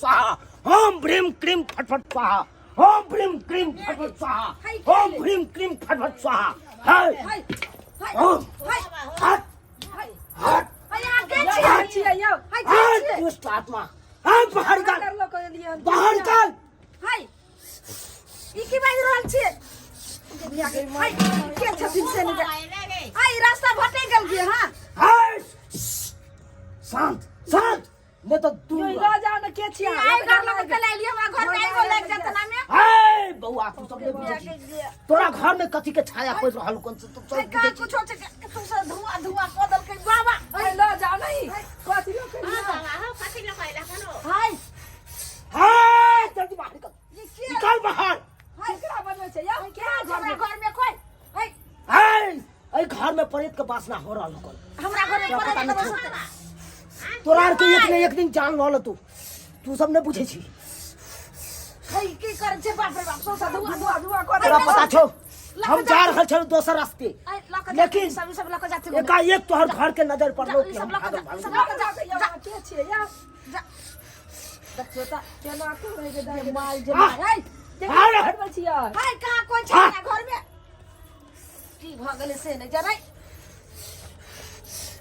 स्वाहा ओम भ्रीम क्रीम फटफट स्वाहा ओम भ्रीम क्रीम फटफट स्वाहा ओम भ्रीम क्रीम फटफट स्वाहा हाय ओम हट हट हाय दुष्ट आत्मा हाय बाहर निकाल बाहर निकाल हाय ई की बाज रहल छी हाय के छथिन से नहीं हाय रास्ता भटक गेल छी हां हाय शांत शांत मैं तो तू लो जाओ न के छी आइ घर लग के ले लिए हमरा घर में एगो लग जात ना में हाय बउआ तू सब ने बुझी तोरा घर में कथी के छाया पड़ रहल कोन से तू सब का कुछ हो तू सब धुआं धुआं कदल के बाबा अरे लो जाओ नहीं कथी लो के हां कथी लो कहला कनो हाय हाय जल्दी बाहर निकल निकल बाहर हाय केरा बनवे छै या घर में कोई हाय हाय ए घर में प्रेत के वासना हो रहल कोन हमरा घर में प्रेत के वासना तोरा के एक ने एक दिन जान ल तू सब ने बुझे छी हाय की कर छै बाप रे बाप सो धुआं धुआं कर तोरा पता छौ हम जा रहल छल दोसर रास्ते लेकिन सब लोग जाते एकाएक तोहर घर के नजर पड़लो कि हम सब लोग जाते या के छिए या बच्चा केना को रह के माल जे हाय देखा हटबल छिए हाय कहां कोन छै घर में की भ गेले से नहीं जानै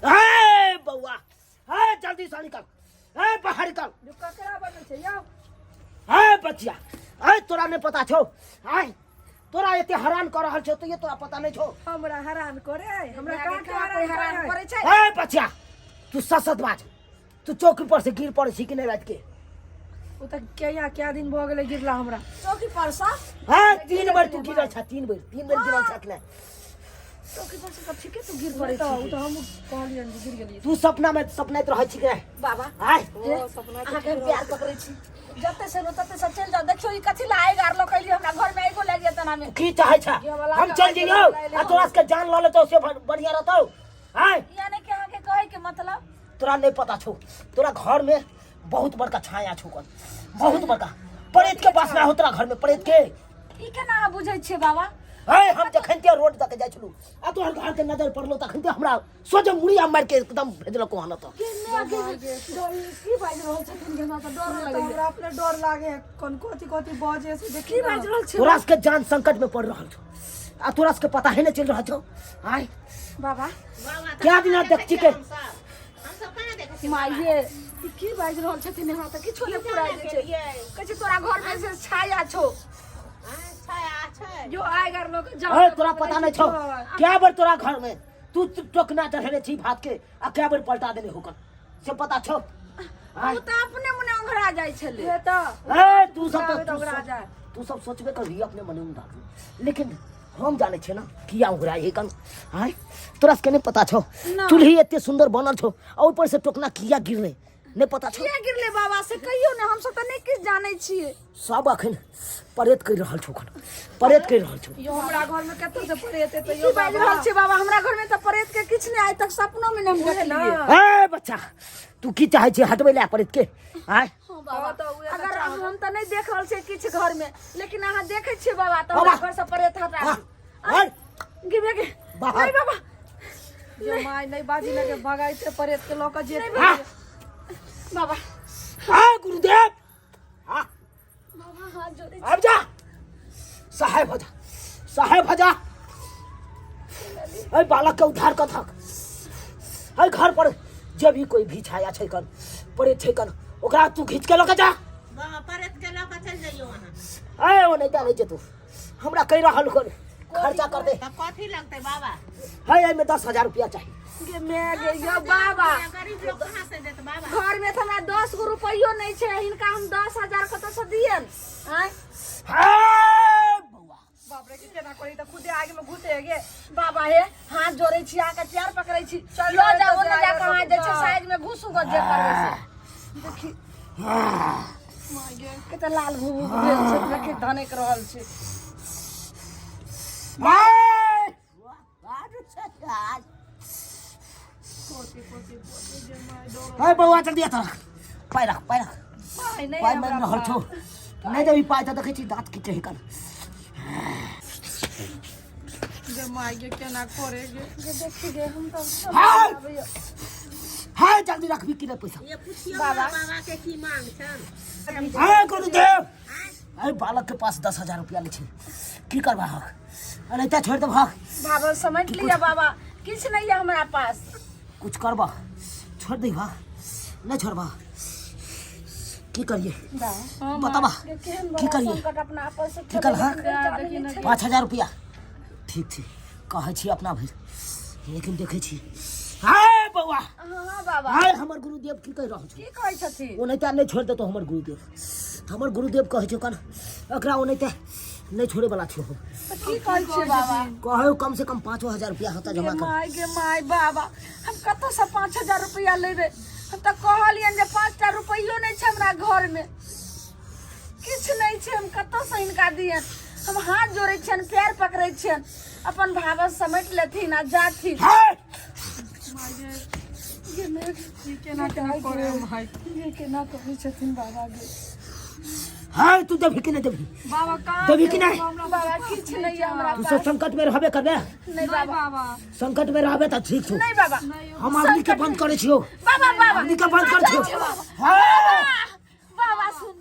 ए बउआ ए जल्दी से निकल ए बाहर निकल दुका केरा बनल छै या ए बच्चिया ए तोरा ने पता छौ हाय तोरा एते हैरान कर रहल छौ तो ये तोरा पता नहीं छौ हमरा हैरान करे हमरा का हैरान करे छै ए बच्चिया तू ससत बाज तू चौकी पर से गिर पड़े छी कि नहीं रात के ओ त क्या दिन भ गेले गिरला हमरा चौकी पर सा हां 3 बार तू गिरल छ 3 बार गिरल छ कि नहीं चौकी पर से ठीक है तू गिर पड़े छी ओ त हम कहलियन गिर गेली तू सपना में सपनाइत रहै छी कि नहीं बाबा हाय ओ सपना के प्यार पकड़े छी जते से तते से चल जा देखियो ई कथि ला आइ गार लो कहली हमरा घर में एगो ले जेतना में की चाहे छ हम चल जइयो आ तोरा के जान ल ले तो से बढ़िया रहतौ हाय यानी के आके कहे के मतलब तोरा नहीं पता छौ तोरा घर में बहुत बड़का छाया छौ कोन बहुत बड़का प्रेत के वासना हो तोरा घर में प्रेत के ई केना बुझै छै बाबा हाय हम जखन ते रोड तक जाय छलु आ तोहर घर के नजर पड़लो तखन ते हमरा सोझे मुड़िया मार के एकदम भेजलको हन त की बाज रहल छथिन के हमरा त डर लागै हमरा अपने डर लागे कोन कथि बाजे से देखी बाज रहल छै तोरा के जान संकट में पड़ रहल छौ आ तोरा के पता है नहीं चल रहा छौ हाय बाबा क्या दिन देखछि के हम सब कहां देखै माये की बाज रहल छथिन हमरा त किछो नै पूरा दै छै कहै छै तोरा घर में से छाया छौ छाया छै जो आएगर लोग जाओ ए तोरा पता नहीं छौ क्या बार तोरा घर में तू टोकना चढ़ेले छी भात के आ क्या बार पलटा देले होकर से पता छौ तू त अपने मने ओंघरा जाय छले हे त ए तू सब ओंघरा जाय तू सब सोचबे करही अपने मने उंघरा लेकिन हम जाने छे ना किया उंघरा हे कन हाय तोरा के नहीं पता छौ चूल्ही एते सुंदर बनल छौ और ऊपर से टोकना किया गिरले नहीं पता छौ किया गिरले बाबा से कहियो ने हम सब त नहीं किछ जानै छियै सब अखन प्रेत कर रहल छौ प्रेत कर रहल छौ यो हमरा घर में कतो से प्रेत है त यो बाज रहल छै बाबा हमरा घर में त प्रेत के किछ नहीं आइ तक सपनो में हम देखलिए ए बच्चा तू की चाहे छी हटबै ले प्रेत के हाय बाबा अगर हम त नहीं देख रहल छै किछ घर में लेकिन अहाँ देखै छियै बाबा त हमरा घर से प्रेत हटा हाय गिबे के बाहर बाबा जो माय नहीं बाजी लगे भगाई से प्रेत के लोक जे बाबा हां गुरुदेव हां बाबा हाथ जोड़े अब जा साहेब हो जा ए बालक के उद्धार कर थक ए घर पर जब भी कोई भी छाया छै कन प्रेत छै कन ओकरा तू खींच के लके जा बाबा प्रेत के लके चल जाइयो वहां ए ओ नहीं जाने जे तू हमरा कह रहल कोन खर्चा कर दे त कथि लगतै बाबा है ए में 10,000 रुपया चाहिए के मैं गे यो बाबा गरीब लोग कहां से देत बाबा घर में त हमरा 10 गो रुपयो नहीं छै इनका हम 10,000 कत से दियन हैं बउआ बाप रे के केना करी त खुदे आगे में घुसे गे बाबा हे हाथ जोड़े छी आके प्यार पकड़ै छी लो जा ओने जा कहां दे छै साइड में घुसू ग जे करबे से देखी माय गे कते लाल भूभू भेल छै देखे धनेक रहल छै माय हाय बउआ जल्दी आ पाय रख पाय नहीं पाय में रहल छौ नहीं देबी पाय त देखै छी दांत की कहे कन जे माय गे केना करे गे देखी गे हम त हाय जल्दी रखबी कि नहीं पैसा ये पूछियो बाबा के की मांग छन अरे गुरुदेव अरे बालक के पास 10,000 रुपया ले की करवा हक नहीं तो छोड़ दे भाग बाबा समझ लिया बाबा किछ नहीं है हमारा पास कुछ करवा छोड़ दे भाग नहीं छोड़बा की करिए बताबा की करिए की कर हाँ 5,000 रुपया ठीक छी कहे छी अपना भर लेकिन देखे छी हाय बउआ हां बाबा हाय हमर गुरुदेव की कह रहल छी की कहै छथि ओ नहीं नहीं छोड़ दे तो हमर गुरुदेव कहे छ कन एकरा ओ नहीं छोड़े वाला छी हो की कहै छी बाबा कहो कम से कम 5,000 रुपया होता जमा कर माय गे माय बाबा हम कत से 5,000 रुपया ले रे हम त कहलियन जे 5 रुपयो नहीं छै हमरा घर में किछ नहीं छै हम कत से इनका दियन हम हाथ जोड़े छन पैर पकड़े छन अपन भाव समेट लेथिन आ जाथिन ये केना करे भाई ये केना कहै छथिन बाबा गे हाय तू देबी कि नहीं देबी बाबा का देबी कि नहीं बाबा किछ नहीं है हमरा तू सब संकट में रहबे करबे नहीं बाबा संकट में रहबे त ठीक छौ नहीं बाबा हम आदमी के बंद करे छियो बाबा बाबा आदमी के बंद कर छियो बाबा सुन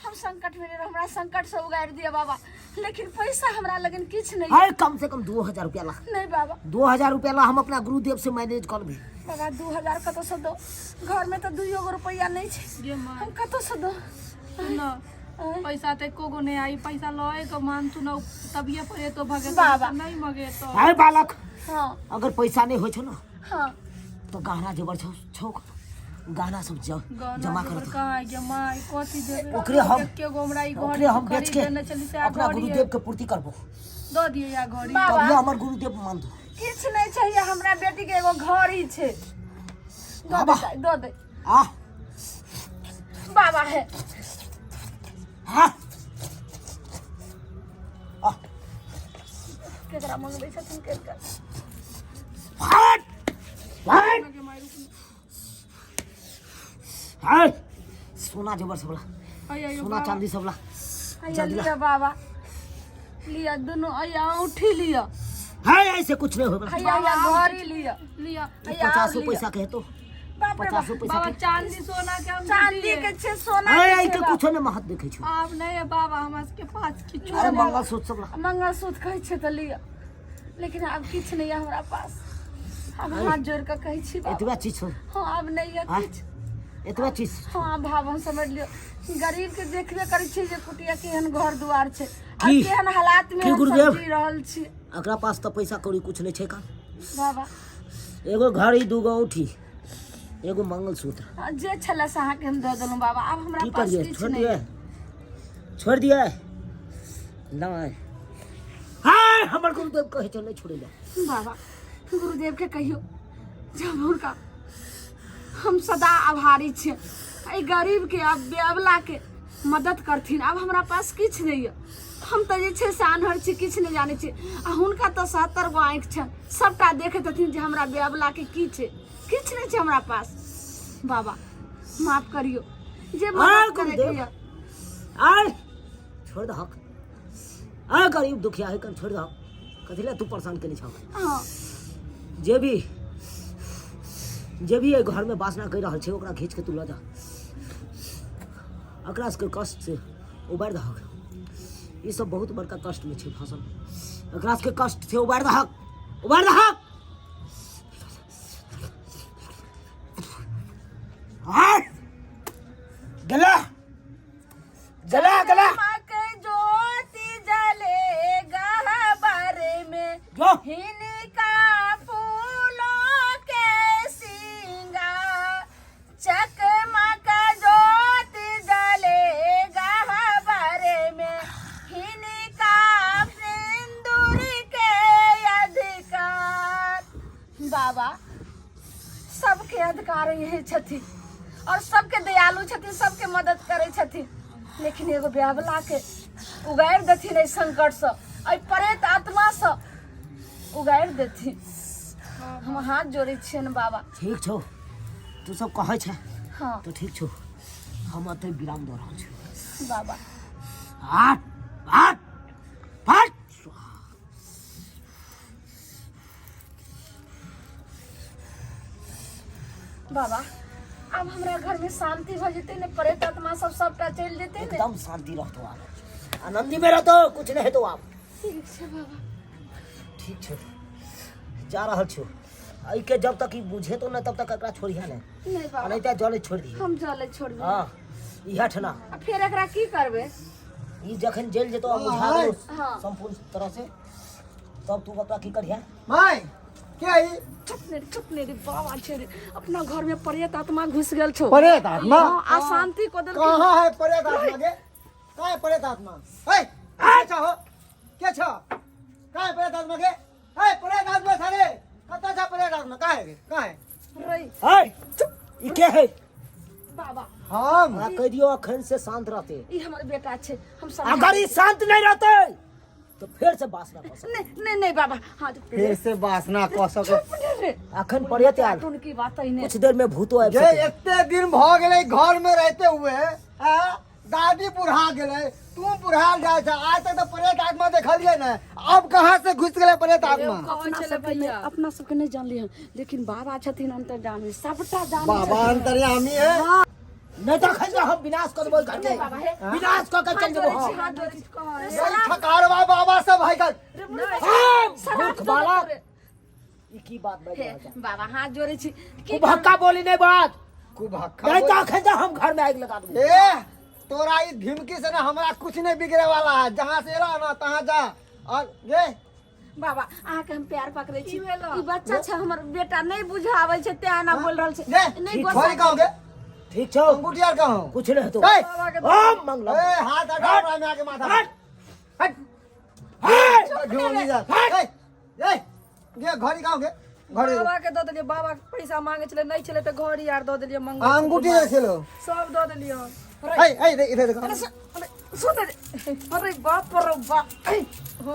हम संकट में रह हमरा संकट से उगार दिया बाबा लेकिन पैसा हमरा लगन किछ नहीं हाय कम से कम 2,000 रुपया ला नहीं बाबा 2,000 रुपया ला हम अपना गुरुदेव से मैनेज करबे बाबा 2,000 कतो से दो घर में तो 2 रुपया नहीं छै हम कतो से दो ना पैसा ते को गो नहीं आई पैसा लए तो मान तू ना तबिये पड़े तो भगे बाबा। नहीं मगे तो हाय बालक हां अगर पैसा नहीं होय छौ ना हां तो गहना जेवर छौ गहना सब जमा कर दो कहां के माई कोथी देबे ओकरे हम के गोमरा ई ओकरे हम बेच के अपना गुरुदेव के पूर्ति करबो दो दिए या घड़ी बाबा तब हमर गुरुदेव मान दो किछ नहीं चाहिए हमरा बेटी के एगो घर ही छै बाबा। दो दे आ बाबा है हां आ केकरा मंगबै छथिन केकरा हट हट हाय सोना जेवर सब ला सोना चांदी सब ला आया लिया बाबा लिया दोनों आया उठी लिया हाय ऐसे कुछ नहीं होगा आया घर ही लिया लिया 50 पैसा कहे तो बाप रे 50 पैसा बाबा के चांदी सोना के हम चांदी के छे सोना हाय के आई छे के कुछ नहीं महत देखे छो आप नहीं है बाबा हमरा के पास किछु अरे मंगलसूत्र सब ला मंगलसूत्र कहै छे त लिया लेकिन अब किछ नहीं है हमरा पास अब हाथ जोड़ के कहै छी बाबा एतबा चीज छो हां अब नहीं है हां किछ एतबा चीज हां भावन समझ लियो गरीब के देखबे करै छी जे कुटिया केहन घर दुआर छै और की? केहन हालात में की हम गुरुदेव? सब जी रहल छी एकरा पास तो पैसा कौड़ी कुछ नहीं छे का बाबा एगो घड़ी दूगो उठी एगो मंगलसूत्र जे छले से अहाँ के हम दे देलहुं बाबा अब हमरा की पास करिए किछ छोड़ नहीं दिए छोड़ दिए नहीं हाय हमर गुरुदेव कहे छो नहीं छोड़े बाबा गुरुदेव के कहियो जब उनका हम सदा आभारी छे ए गरीब के अब बेअबला के मदद करथिन अब हमरा पास किछ नहीं है हम तो जे छे से आन्हर छी किछ नहीं जाने छी आ हुनका तो 70 गो आँख छन सबटा देखैत हथिन जे हमरा बेअबला के की छे किछ नहीं छे हमरा पास बाबा माफ करियो जे मदद करे के गुरुदेव। ये। आय छोड़ दे हक आ गरीब दुखिया है कन छोड़ दे कथिला तू परेशान के नहीं छा हाँ जे भी ए घर में वासना कर रहल छे ओकरा खींच के तू ल जा एकरा के कष्ट से उबार दे हक ई सब बहुत बड़का कष्ट में छे फसल एकरा के कष्ट से उबार दे हक हाय गला गला गला के ज्योति जलेगा बारे में जो हिनका फूलों के सिंगार चकमक ज्योति जलेगा बारे में हिनका सिंदूर के अधिकार बाबा सबके अधिकार यही छथिन और सबके दयालु छथिन सबके मदद करे छथिन लेकिन एगो बेअबला के उगारि देथिन एहि संकट से एहि प्रेत आत्मा से उगारि देथिन हम हाथ जोड़े छियन बाबा ठीक छो तू सब कहे छे हाँ तो ठीक छो हम अते विराम दे रहल छी बाबा हाथ हाथ हाथ बाबा अब हमरा घर में शांति भ जेते ने, प्रेत आत्मा सब सबटा चल जेते ने। एकदम शांति रहतो आप, आनंदी में रहतो, कुछ नहीं तो आप। ठीक छै बाबा, ठीक छै, जा रहल छो। आई के जब तक ई बुझे तो न तब तक एकरा छोड़िया नहीं, नहीं बाबा नहीं तो जले छोड़ दी। हम जले छोड़ दे। हां इहा ठना आ फिर एकरा की करबे? ई जखन जेल जेतो अब बुझा दो हाँ। संपूर्ण तरह से, तब तू एकरा की करिया? माय क्या है चुप ने रे बाबा छे रे, अपना घर में प्रेत आत्मा घुस गेल छो। प्रेत आत्मा? हाँ, आ शांति को दल कहाँ है प्रेत आत्मा के? कहाँ है प्रेत आत्मा? है क्या हो? क्या छ? कहाँ है प्रेत आत्मा के? है प्रेत आत्मा सारे कता छ प्रेत आत्मा? कहाँ है? कहाँ है? रही हाय चुप, ई के है? बाबा। हम आ कह दियो अखन से शांत रहते, ई हमर बेटा छे, हम सब अगर ई शांत नहीं रहते तो फिर से बासना कर सकते। नहीं नहीं नहीं बाबा, हाँ तो फिर से वासना कह सको। अखन पड़े त्याल उनकी बात ही नहीं। कुछ देर में भूतो आबि जे सके। इतने दिन भ गेले घर में रहते हुए, हां दादी बुढ़ा गेले, तू बुढ़ाल जाय छ, आज तक तो प्रेत आत्मा देखलिए ना, अब कहाँ से घुस गेले प्रेत आत्मा? अपना सबके नहीं जानली हन, लेकिन बाबा छथिन अंतर्यामी, सबटा जान। बाबा अंतर्यामी है। नहीं तो खैर हम विनाश कर देबो घर बाबा में, है। विनाश कर के चल जेबो। हाथ जोड़े छी, कहाँ है? ये ठकारवा बाबा सब है कर। भूख वाला ई की बात हे, बजे? बाबा हाथ जोड़े छी। तू भक्का बोली नहीं बात, खूब हक्का नहीं बोल। तो खैर हम घर में आग लगा दूंगा। ए तोरा ई धमकी से ना हमरा कुछ नहीं बिगड़े वाला है, जहाँ से एला ना तहाँ जा। और ये बाबा अहाँ के हम प्यार पकड़े छी, ई बच्चा छै हमर बेटा, नहीं बुझावे छै, तें ना बोल रहल छै। ले नहीं छोरी कहाँ गे? ठीक छो, अंगूठी यार कहाँ? कुछ नहीं तो ए, ओम मंगलम। ए हाथ हटा रहा है मैं आके माथा। हट। हट हट। ढोली जा। ए ये घड़ी कहाँ गे? घड़ी बाबा के दो दिलिए, बाबा पैसा मांगे चले, नहीं चले तो घर यार दो दिलिए, मंगल अंगूठी ऐसे लो। सब दो दिलिए। ए इधर देखो। सुन दे, अरे बाप रे बाप,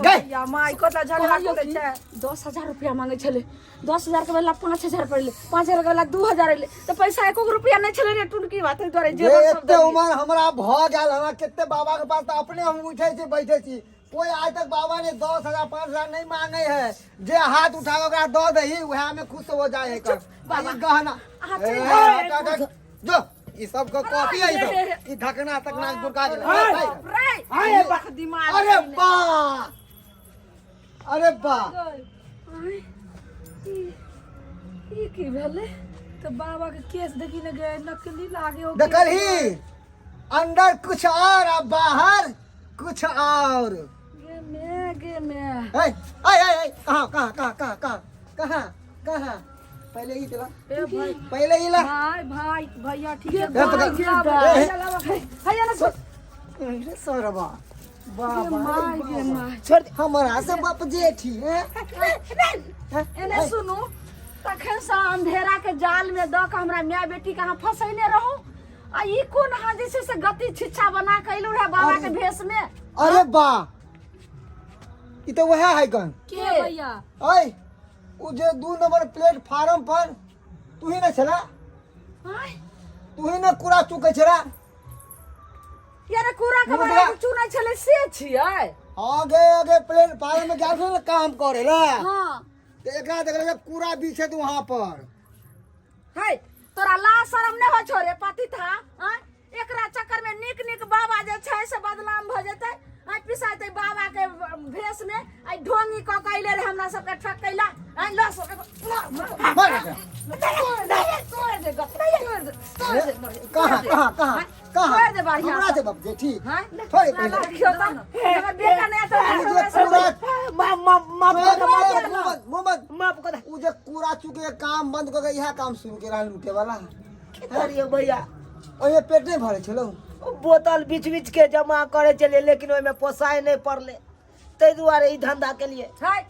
गए। या माई कतला झगड़ा कर छै। 10,000 रुपया मांगे छले, 10,000 के बदला 5,000 पड़ले, 5,000 के बदला 2,000 अइले, तो पैसा एको रुपया नहीं छले रे। टुनकी बात तोरे ये जेवर सब इतने उम्र हमरा भ गेल, हमरा कितने बाबा के पास तो अपने हम उठे छी बैठे छी, कोई आज तक बाबा ने 10,000 5,000 नहीं मांगे है। जे हाथ उठावे ओकरा दो दही, वह में खुश हो जाए कर। बाबा। ये गहना हाँ, ए, चल। हट, हट, जो ई सब को कॉपी है ई सब, ई ढकना तक ना गुरका के रे आए बा दिमाग। अरे बा अरे बा ई की भेले? तो बाबा के केस देखी न गए, नकली लागे हो। देखल ही अंदर कुछ और और बाहर कुछ और। गे मैं कहाँ कहाँ कहाँ कहाँ कहाँ कहाँ कहाँ पहले ही चला, ए भाई, पहले ही ला। भाई भाई भैया ठीक है, ए, पकड़। भाई लावा, ए, भैया लावा, भैया ना अरे सौरभा माई गे माई। छोड़ दे। हमारा से बाप जेठी है। एने सुनू, तखन से अंधेरा के जाल में द के हमरा माय बेटी के अहाँ फसैने रहू, आ ई कोन अहाँ जैसे से गति छिछा बना के अइलू रहे बाबा के भेष में। अरे बा ई तो वह है कन। के भैया? ओए उ जे 2 नंबर प्लेटफार्म पर तू ही न चला, हाय तू ही न कूड़ा चुके छरा। यार कूड़ा के मुँह बारे बड़ा। चुनै छले से छियै। आगे आगे प्लेटफार्म में जा के काम करे ला, हां तो एकरा देख ले कूड़ा बिछे तू वहां पर। हाय तोरा ला शरम नहीं हो छोरे पति था। हां एकरा चक्कर में निक निक बाबा जे छै से बदनाम भ जेतै। आई पिसाते बाबा के भेष में आई ढोंगी क कइले रे हमरा सब के ठकैला। आई ला सब कहाँ कहाँ कहाँ कहाँ छोड़ दे बढ़िया हमरा से बाप जेठी हां थोड़ी पहले हमर बेटा ने उ जे कूड़ा माफ मोहम्मद माफ कर उ जे कूड़ा चुके काम बंद कर के यह काम शुरू के रहल लूटे वाला। करिए भैया। ओए पेट नहीं भरे छलो, बोतल बीच बीच के जमा करे चले, लेकिन ओय में पोसाय नहीं पड़ले, तै दुआरे ई धंधा के लिए। हाय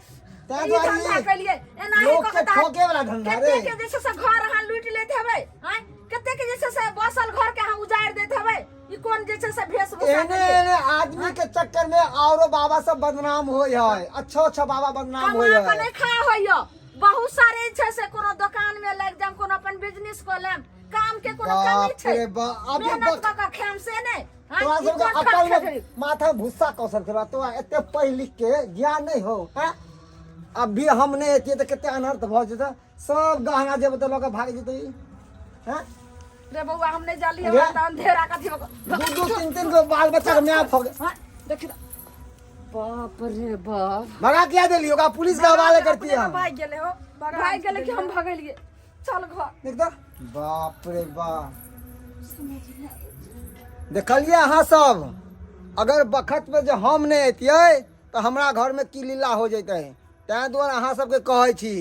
तां ई द्वारे धंधा के लिए एना ही लोग के कहता ठोके वाला धंधा रे। कते के जैसे से घर अहाँ लूट लेत हबै। हां कते के जैसे से बसल घर के अहाँ उजाड़ देत हबै। ई कोन जैसे से वेशभूषा एने एने आदमी के चक्कर में औरो बाबा सब बदनाम होय है, अच्छा अच्छा बाबा बदनाम होय कमा के है। नहीं खा होइयो, बहुत सारे छै से कोनो दुकान में लग जाम, कोनो अपन बिजनेस को लेम, काम के कोनो कमी बाप छै। रे बाप, अबे मेहनत क के खाम से नहीं। तोरा सब के अकल में माथा भुस्सा कौशल के तो एते पढ़ लिख के ज्ञान नहीं हो हैं। अब भी हमने एतिए तो कितने अनर्थ भ जेता, सब गहना जेब तो लोग भाग जेते हैं। रे बउआ हम नहीं जाली अरे? हम अंधेरा का थियो दो तीन तीन को बाल बच्चा के मैप हो गए हां देखि बाप रे बाप भगा क्या दिली होगा पुलिस का हवाले करती है हम भाग गेले हो भाग गेले कि हम भागलिए चल घर देख दो बाप रे बाप देखलिए अहाँ सब अगर बखत में जो हम नहीं अतिये तो हमरा घर में की लीला हो जैते तैं दुआरे अहाँ सबके कहै छी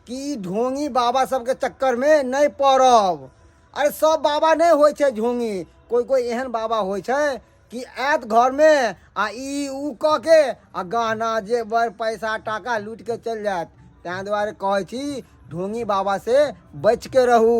कि ढोंगी बाबा सबके चक्कर में नहीं पड़ब। अरे सब बाबा नहीं होइ छै ढोंगी, कोई कोई एहन बाबा होइ छै कि आयत घर में आ ई ऊ कह के आ गहना जेवर पैसा टाका लूट के चल जायत। तैं दुआरे कहै छी ढोंगी बाबा से बच के रहू।